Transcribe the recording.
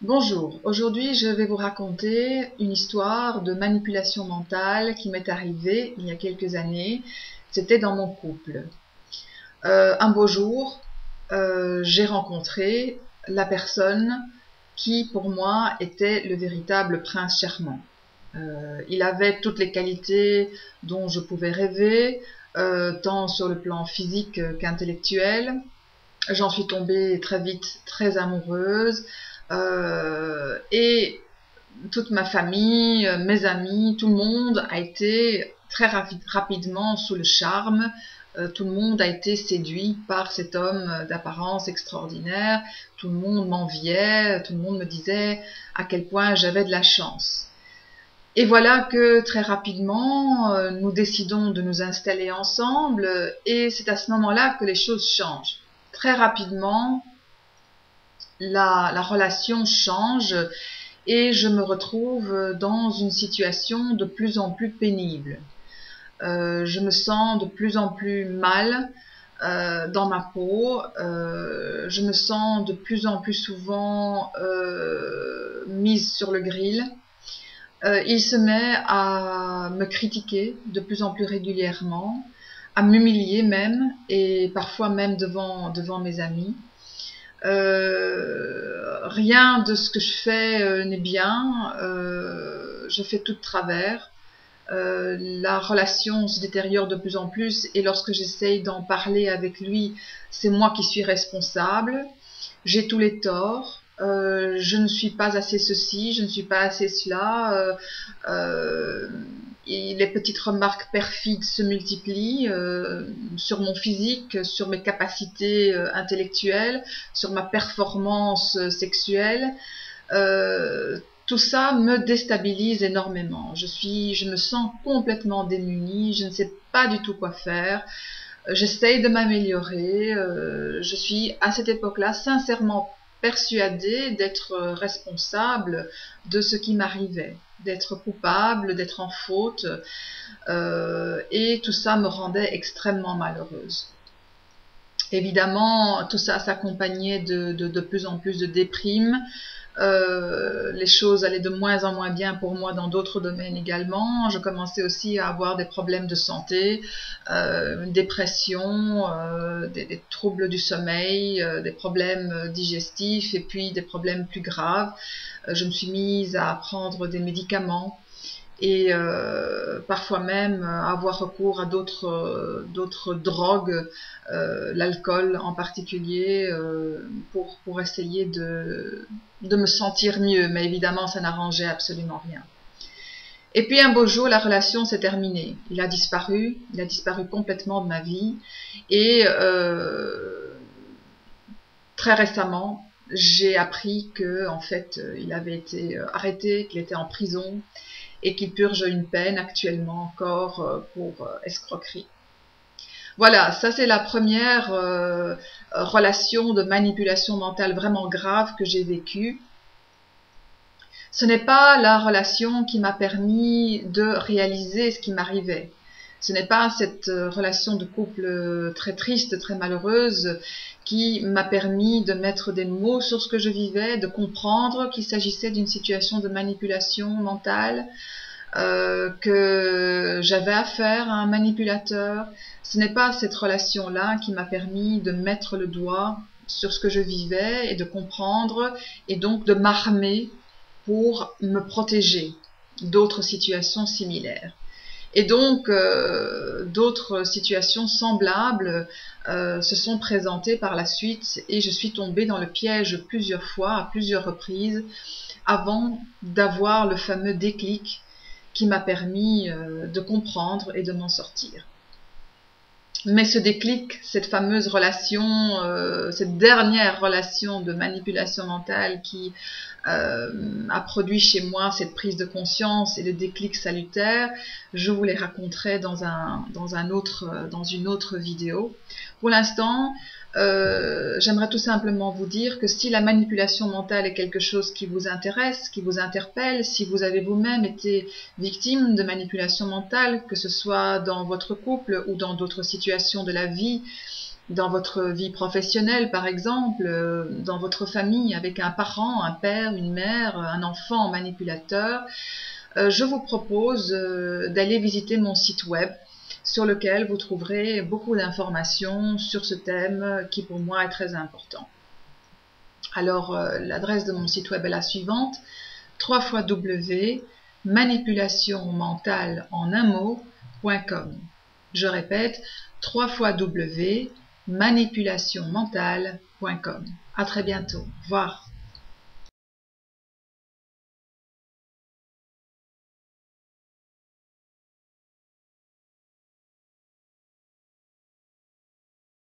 Bonjour, aujourd'hui je vais vous raconter une histoire de manipulation mentale qui m'est arrivée il y a quelques années. C'était dans mon couple. Un beau jour, j'ai rencontré la personne qui pour moi était le véritable prince charmant. Il avait toutes les qualités dont je pouvais rêver, tant sur le plan physique qu'intellectuel. J'en suis tombée très vite, très amoureuse. Et toute ma famille, mes amis, tout le monde a été très rapidement sous le charme. Tout le monde a été séduit par cet homme d'apparence extraordinaire. Tout le monde m'enviait, tout le monde me disait à quel point j'avais de la chance. Et voilà que très rapidement, nous décidons de nous installer ensemble et c'est à ce moment-là que les choses changent. Très rapidement, la relation change et je me retrouve dans une situation de plus en plus pénible. Je me sens de plus en plus mal dans ma peau. Je me sens de plus en plus souvent mise sur le grill. Il se met à me critiquer de plus en plus régulièrement, à m'humilier même, et parfois même devant mes amis. Rien de ce que je fais n'est bien, je fais tout de travers. La relation se détériore de plus en plus et lorsque j'essaye d'en parler avec lui, c'est moi qui suis responsable. J'ai tous les torts. Je ne suis pas assez ceci, je ne suis pas assez cela. Et les petites remarques perfides se multiplient sur mon physique, sur mes capacités intellectuelles, sur ma performance sexuelle. Tout ça me déstabilise énormément. Je me sens complètement démunie, je ne sais pas du tout quoi faire. J'essaye de m'améliorer. Je suis à cette époque-là sincèrement persuadée d'être responsable de ce qui m'arrivait, d'être coupable, d'être en faute, et tout ça me rendait extrêmement malheureuse. Évidemment, tout ça s'accompagnait de plus en plus de déprime. Les choses allaient de moins en moins bien pour moi dans d'autres domaines également. Je commençais aussi à avoir des problèmes de santé, une dépression, des troubles du sommeil, des problèmes digestifs et puis des problèmes plus graves. Je me suis mise à prendre des médicaments et parfois même avoir recours à d'autres drogues, l'alcool en particulier, pour essayer de me sentir mieux, mais évidemment ça n'arrangeait absolument rien. Et puis un beau jour, la relation s'est terminée. Il a disparu complètement de ma vie et très récemment, j'ai appris que en fait, il avait été arrêté, qu'il était en prison et qu'il purge une peine actuellement encore pour escroquerie. Voilà, ça c'est la première relation de manipulation mentale vraiment grave que j'ai vécue. Ce n'est pas la relation qui m'a permis de réaliser ce qui m'arrivait. Ce n'est pas cette relation de couple très triste, très malheureuse, qui m'a permis de mettre des mots sur ce que je vivais, de comprendre qu'il s'agissait d'une situation de manipulation mentale, que j'avais affaire à un manipulateur. Ce n'est pas cette relation-là qui m'a permis de mettre le doigt sur ce que je vivais et de comprendre et donc de m'armer pour me protéger d'autres situations similaires. Et donc, d'autres situations semblables se sont présentées par la suite et je suis tombée dans le piège plusieurs fois, à plusieurs reprises, avant d'avoir le fameux déclic qui m'a permis de comprendre et de m'en sortir. Mais ce déclic, cette fameuse relation, cette dernière relation de manipulation mentale qui a produit chez moi cette prise de conscience et le déclic salutaire, je vous les raconterai dans une autre vidéo. Pour l'instant, j'aimerais tout simplement vous dire que si la manipulation mentale est quelque chose qui vous intéresse, qui vous interpelle, si vous avez vous-même été victime de manipulation mentale, que ce soit dans votre couple ou dans d'autres situations de la vie, dans votre vie professionnelle, par exemple, dans votre famille, avec un parent, un père, une mère, un enfant manipulateur, je vous propose d'aller visiter mon site web sur lequel vous trouverez beaucoup d'informations sur ce thème qui pour moi est très important. Alors, l'adresse de mon site web est la suivante, www.manipulationmentale.com. Je répète, www.manipulationmentale.com. À très bientôt. Au revoir.